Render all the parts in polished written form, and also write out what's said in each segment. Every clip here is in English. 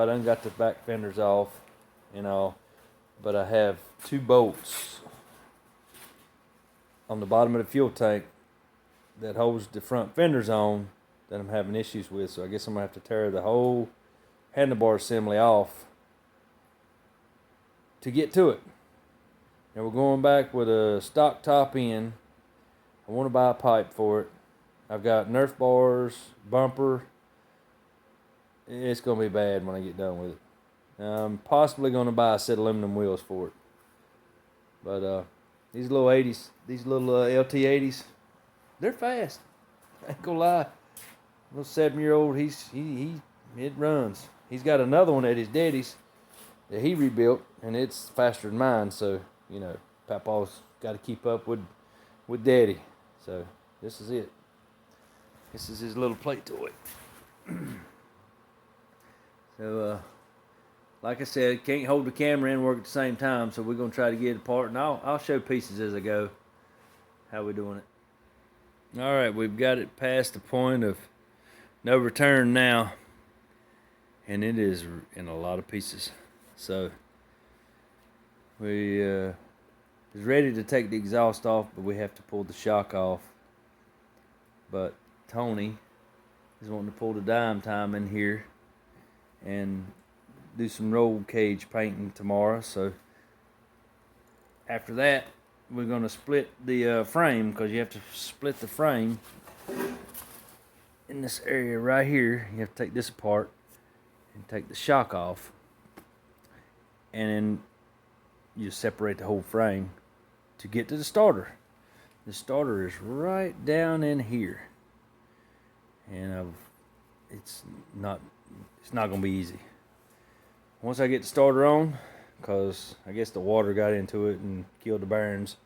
done got the back fenders off and all, but I have 2 bolts on the bottom of the fuel tank that holds the front fenders on that I'm having issues with. So I guess I'm gonna have to tear the whole handlebar assembly off to get to it. And we're going back with a stock top end. I want to buy a pipe for it. I've got Nerf bars, bumper. It's going to be bad when I get done with it. I'm possibly going to buy a set of aluminum wheels for it. But these little 80s, these little LT80s, they're fast. I ain't gonna lie. Little 7-year-old, it runs. He's got another one at his daddy's that he rebuilt, and it's faster than mine. So you know, Papa's got to keep up with Daddy. So this is it. This is his little play toy. So like I said, can't hold the camera and work at the same time, so we're gonna try to get it apart, and I'll show pieces as I go how we're doing it. All right, we've got it past the point of no return now, and it is in a lot of pieces. So we is ready to take the exhaust off, but we have to pull the shock off. But Tony is wanting to pull the dime time in here and do some roll cage painting tomorrow. So after that, we're going to split the frame, because you have to split the frame in this area right here. You have to take this apart and take the shock off, and then you separate the whole frame to get to the starter. The starter is right down in here, and it's not going to be easy once I get the starter on, because I guess the water got into it and killed the bearings,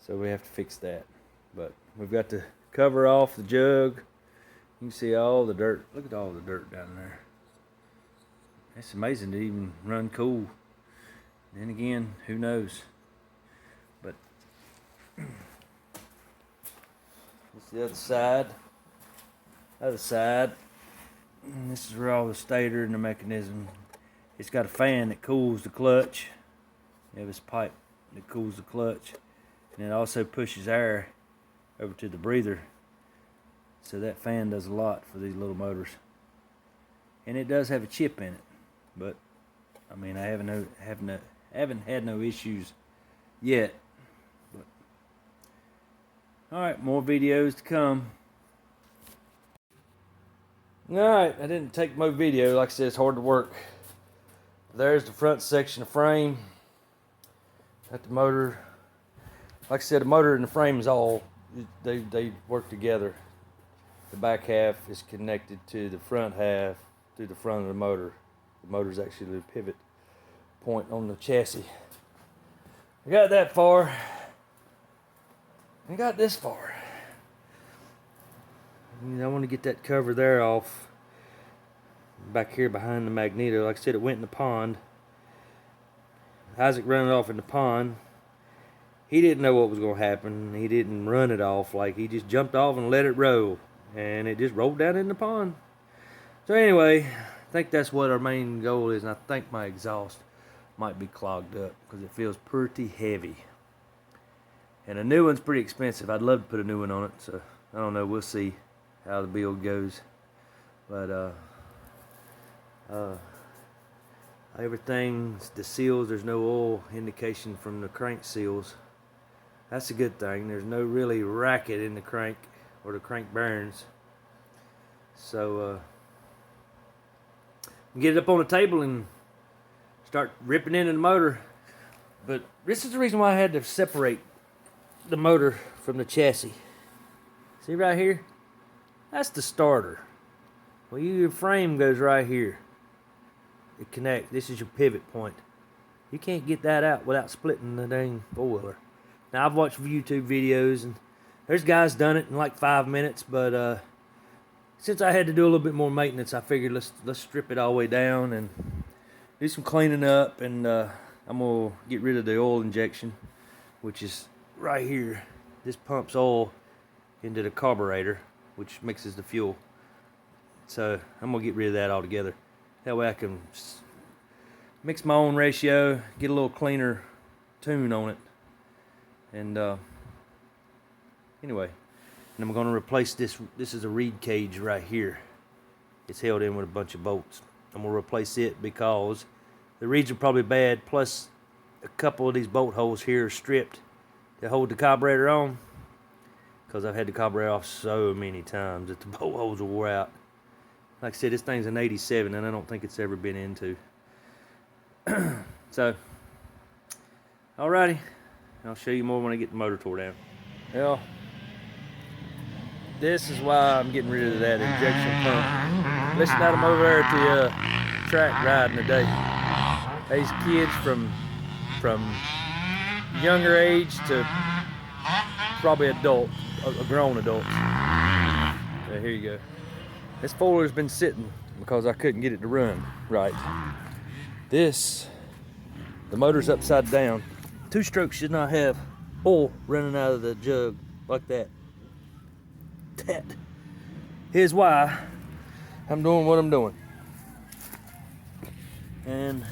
so we have to fix that. But we've got to cover off the jug. You can see all the dirt. Look at all the dirt down there. It's amazing to even run cool. Then again, who knows? But this is the other side. And this is where all the stator and the mechanism. It's got a fan that cools the clutch. You have this pipe that cools the clutch, and it also pushes air over to the breather. So that fan does a lot for these little motors. And it does have a chip in it, but I mean, I haven't had no issues yet. But all right, more videos to come. Alright, I didn't take my video. Like I said, it's hard to work. There's the front section of frame. Got the motor. Like I said, the motor and the frame is all, they work together. The back half is connected to the front half through the front of the motor. The motor is actually the pivot point on the chassis. I got that far. I got this far. I want to get that cover there off back here behind the magneto. Like I said, it went in the pond. Isaac ran it off in the pond. He didn't know what was going to happen. He didn't run it off. Like, he just jumped off and let it roll, and it just rolled down in the pond. So anyway, I think that's what our main goal is, and I think my exhaust might be clogged up because it feels pretty heavy. And a new one's pretty expensive. I'd love to put a new one on it, so I don't know. We'll see how the build goes. But everything, the seals, there's no oil indication from the crank seals. That's a good thing. There's no really racket in the crank or the crank bearings. So get it up on the table and start ripping into the motor. But this is the reason why I had to separate the motor from the chassis. See right here? That's the starter. Well, your frame goes right here. It connects. This is your pivot point. You can't get that out without splitting the dang four-wheeler. Now, I've watched YouTube videos, and there's guys done it in like 5 minutes, but since I had to do a little bit more maintenance, I figured let's strip it all the way down and do some cleaning up, and I'm gonna get rid of the oil injection, which is right here. This pumps oil into the carburetor, which mixes the fuel. So I'm gonna get rid of that altogether. That way I can mix my own ratio, get a little cleaner tune on it. And anyway, and I'm going to replace this. This is a reed cage right here. It's held in with a bunch of bolts. I'm going to replace it because the reeds are probably bad, plus a couple of these bolt holes here are stripped to hold the carburetor on, because I've had the carburetor off so many times that the bolt holes are wore out. Like I said, this thing's an 87 and I don't think it's ever been into. So, alrighty, I'll show you more when I get the motor tore down. Well, this is why I'm getting rid of that injection pump. Listen to them over there at the track riding today. These kids from younger age to probably adult, grown adults. So here you go. This four-wheeler's been sitting because I couldn't get it to run right. This, the motor's upside down. Two-stroke should not have oil running out of the jug like that. That is why I'm doing what I'm doing. And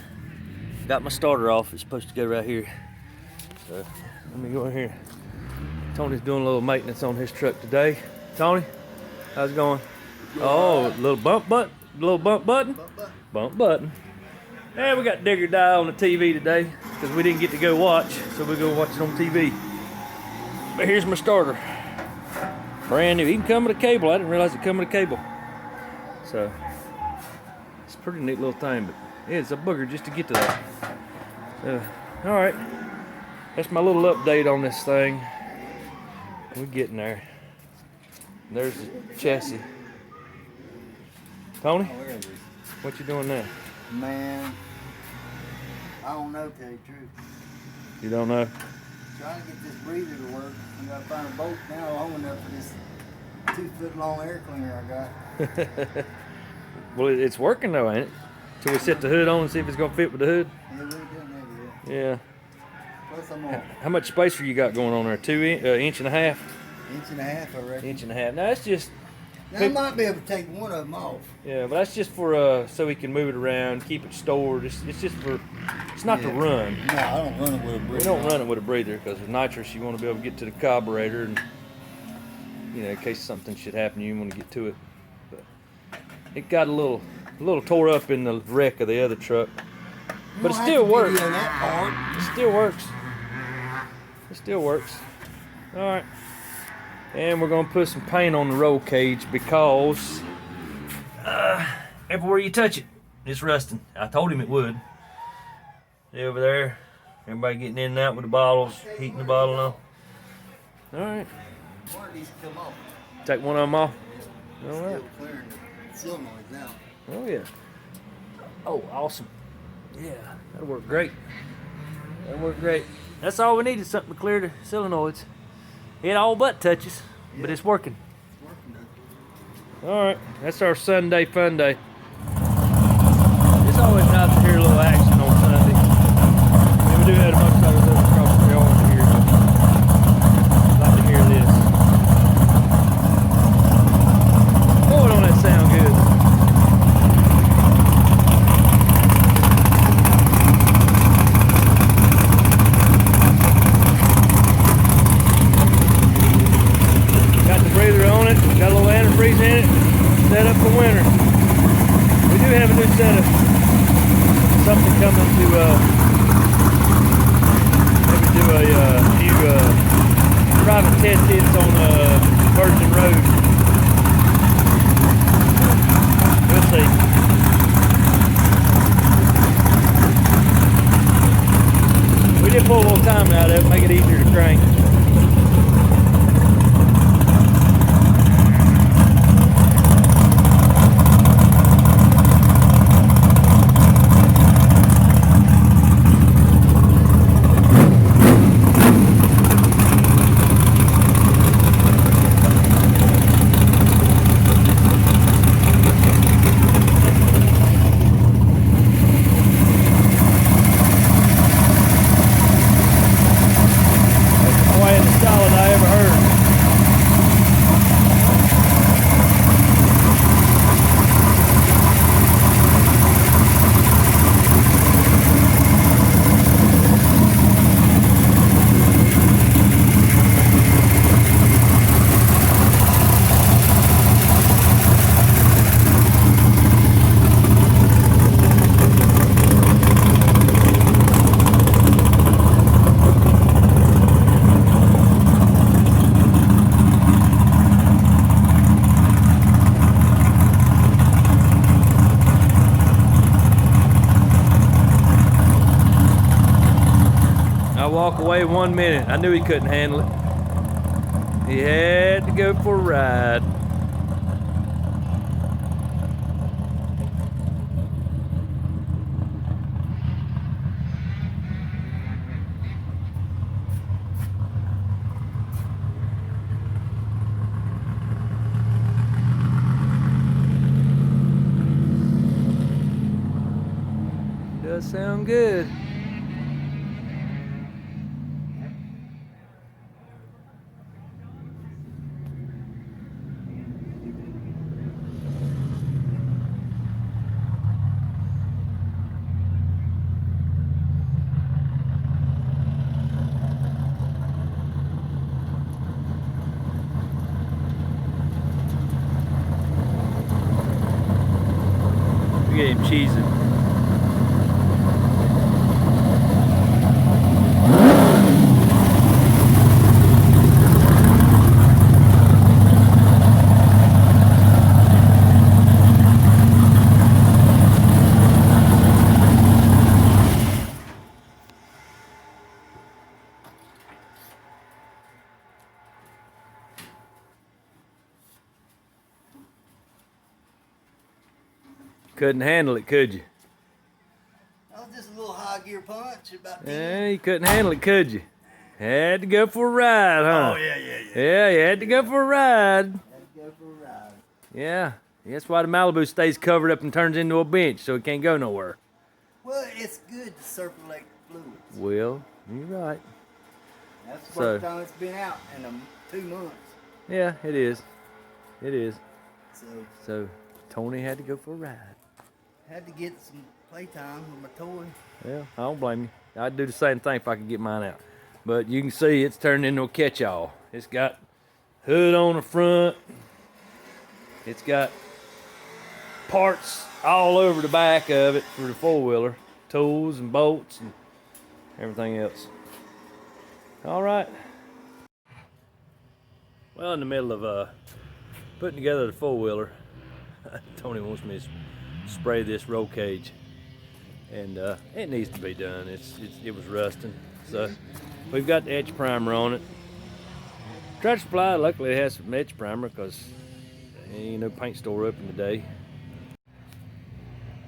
got my starter off. It's supposed to go right here. So let me go in here. Tony's doing a little maintenance on his truck today. Tony, how's it going? Oh, little bump button. Bump button. And we got Digger Die on the TV today because we didn't get to go watch, so we're gonna watch it on TV. But here's my starter. Brand new. Even come with a cable. I didn't realize it come with a cable. So it's a pretty neat little thing, but yeah, it's a booger just to get to that. All right, that's my little update on this thing. We're getting there. There's the chassis. Tony, what you doing now? Man, I don't know, to tell you the truth. You don't know? Trying to get this breather to work. I gotta find a bolt now long enough for this 2-foot long air cleaner I got. Well, it's working though, ain't it? Till we set the hood on and see if it's gonna fit with the hood. Yeah, we done that yet. Yeah. Plus I'm on How much spacer you got going on there? 2 inch and a half? inch and a half, I reckon. Inch and a half. Now that's just. Now I might be able to take one of them off. Yeah, but that's just for so we can move it around, keep it stored. It's just for. It's not to run. No, I don't run it with a breather. We don't run it with a breather because with nitrous you want to be able to get to the carburetor, and you know, in case something should happen, you want to get to it. But it got a little tore up in the wreck of the other truck, but it still works. It still works. It still works. All right, and we're gonna put some paint on the roll cage because everywhere you touch it, it's rusting. I told him it would. See over there, everybody getting in and out with the bottles, heating the bottle on. All right. One of these come off. Take one of them off. It's All right. still clearing the solenoid now. Oh yeah. Oh, awesome. Yeah, that'll work great. That'll work great. That's all we need is something to clear the solenoids. It all but touches, but it's working. It's working now. All right, that's our Sunday fun day. It's always nice to hear a little action on Sunday. I mean, we do have a bunch of others across the yard here, but I'd like to hear this. Boy, don't that sound good. Got the breather on it, got a little antifreeze in it, set up for winter. We do have a new setup. Something coming to maybe do a new private test hits on Virgin Road. We'll see. We did pull a little time out of it, make it easier to crank. walk away 1 minute. I knew he couldn't handle it. He had to go for a ride. Does sound good. Look at him cheesing. Couldn't handle it, could you? That was just a little high gear punch. About 10. Yeah, you couldn't handle it, could you? Had to go for a ride, huh? Oh, yeah. Yeah, you had to go for a ride. Had to go for a ride. Yeah, that's why the Malibu stays covered up and turns into a bench, so it can't go nowhere. Well, it's good to circulate fluids. Well, you're right. That's the first time it's been out in 2 months. Yeah, it is. It is. So Tony had to go for a ride. had to get some playtime with my toy. Yeah, I don't blame you. I'd do the same thing if I could get mine out. But you can see it's turned into a catch-all. It's got hood on the front. It's got parts all over the back of it for the four-wheeler. Tools and bolts and everything else. All right. Well, in the middle of putting together the four-wheeler, Tony wants me to spray this roll cage, and it needs to be done. It was rusting, so we've got the etch primer on it. Tractor Supply luckily has some etch primer because there ain't no paint store open today.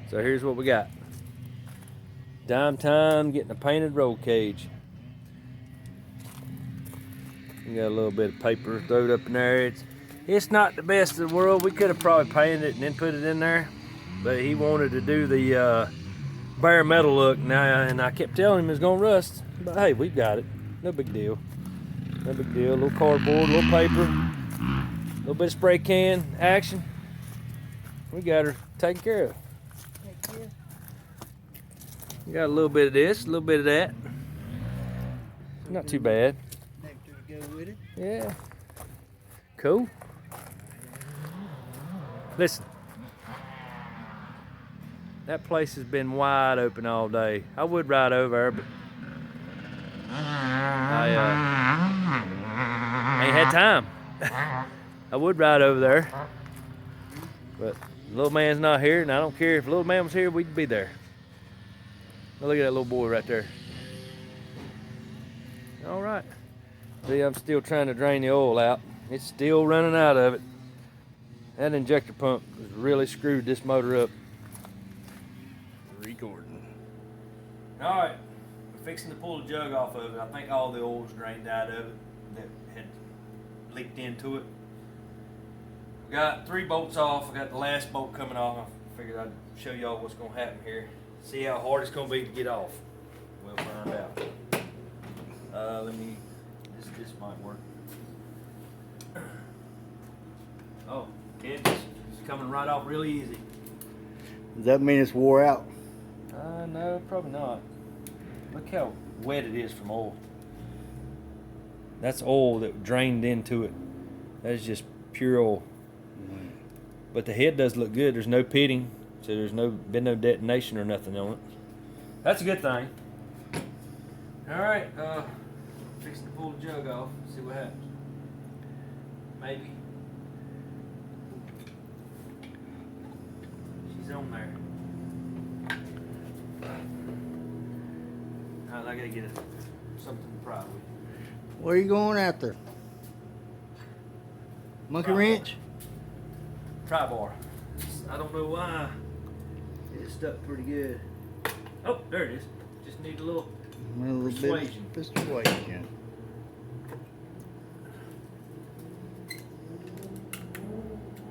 So here's what we got. Dime time getting a painted roll cage. We got a little bit of paper, throw it up in there. It's not the best in the world. We could have probably painted it and then put it in there, but he wanted to do the bare metal look now, and I kept telling him it's gonna rust. But hey, we've got it. No big deal. No big deal. A little cardboard, a little paper, a little bit of spray can action. We got her taken care of. We got a little bit of this, a little bit of that. Not too bad. Nectar to go with it. Yeah. Cool. Listen. That place has been wide open all day. I would ride over there, but I ain't had time. I would ride over there, but little man's not here, and I don't care if little man was here, we'd be there. Now look at that little boy right there. All right. See, I'm still trying to drain the oil out. It's still running out of it. That injector pump has really screwed this motor up. Recording. All right, we're fixing to pull the jug off of it. I think all the oil's drained out of it that had leaked into it. We got 3 bolts off. I got the last bolt coming off. I figured I'd show y'all what's gonna happen here. See how hard it's gonna be to get off. We'll find out. This might work. Oh, it's coming right off really easy. Does that mean it's wore out? No, probably not. Look how wet it is from oil. That's oil that drained into it. That is just pure oil. Mm-hmm. But the head does look good. There's no pitting, so there's been no detonation or nothing on it. That's a good thing. All right, fixing to pull the jug off. See what happens. Maybe. She's on there. Alright, I gotta get something to pry with. What are you going after? Monkey Pry wrench? Pry bar. I don't know why. It's stuck pretty good. Oh, there it is. Just need a little persuasion. Persuasion.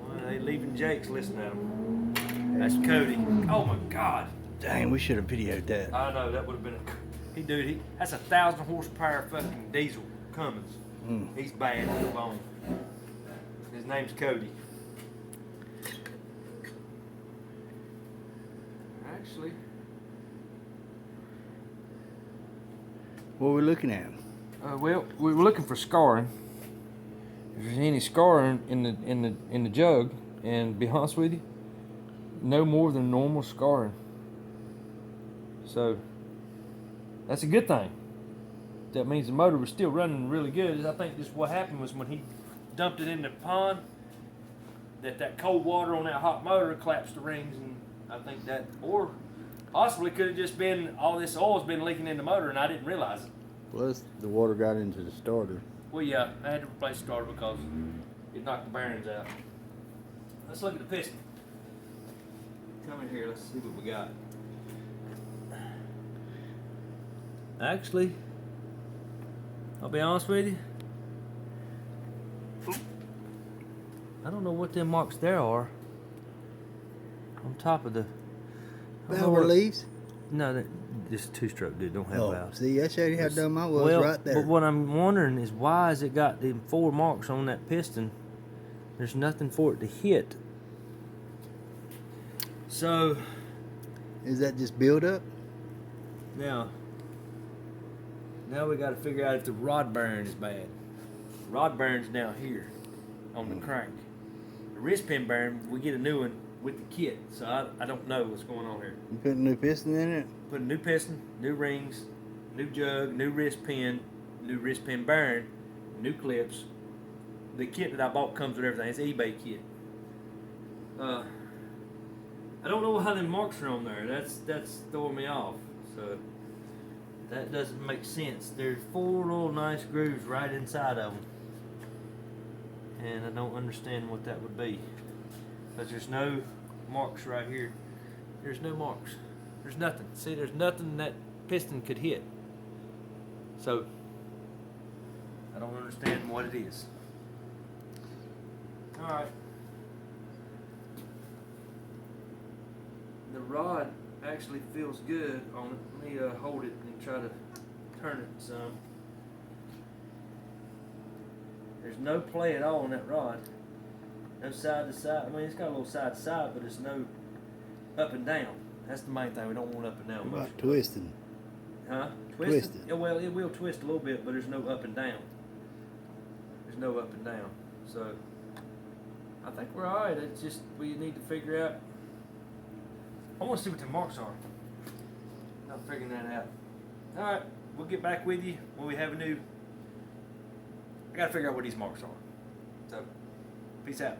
Well, they leaving Jake's listening at him. That's Cody. Oh my God. Dang, we should have videoed that. I know that would have been that's 1,000 horsepower fucking diesel Cummins. He's bad to the bone. His name's Cody. Actually, What are we looking at? well, we were looking for scarring. If there's any scarring in the jug, and to be honest with you, no more than normal scarring. So that's a good thing. That means the motor was still running really good. I think what happened was when he dumped it in the pond, that cold water on that hot motor collapsed the rings, and I think that, or possibly could have just been all this oil's been leaking in the motor and I didn't realize it. Plus, the water got into the starter. Well, yeah, I had to replace the starter because it knocked the bearings out. Let's look at the piston. Come in here, let's see what we got. Actually, I'll be honest with you, I don't know what them marks there are on top of the Valve reliefs? No, this two-stroke dude don't have valves. See, I showed you how dumb I was Well, right there. but what I'm wondering is why has it got them 4 marks on that piston? There's nothing for it to hit. So Is that just build up? now we got to figure out if the rod bearing is bad. Rod bearing's down here on the crank. The wrist pin bearing, we get a new one with the kit, so I don't know what's going on here. You put a new piston in it? Put a new piston, new rings, new jug, new wrist pin bearing, new clips. The kit that I bought comes with everything. It's an eBay kit. I don't know how them marks are on there. That's throwing me off. So that doesn't make sense. There's 4 little nice grooves right inside of them, and I don't understand what that would be. But there's no marks right here. There's no marks. There's nothing. See, there's nothing that piston could hit. So I don't understand what it is. All right. The rod actually feels good on it. Let me hold it and try to turn it some. There's no play at all on that rod. No side to side. I mean, it's got a little side to side, but it's no up and down. That's the main thing. We don't want up and down. What about twisting? Huh? Twisted. Yeah, well, it will twist a little bit, but there's no up and down. There's no up and down. So I think we're all right. It's just we need to figure out. I want to see what the marks are. Not figuring that out. All right, we'll get back with you when we have a new. I gotta figure out what these marks are. So, peace out.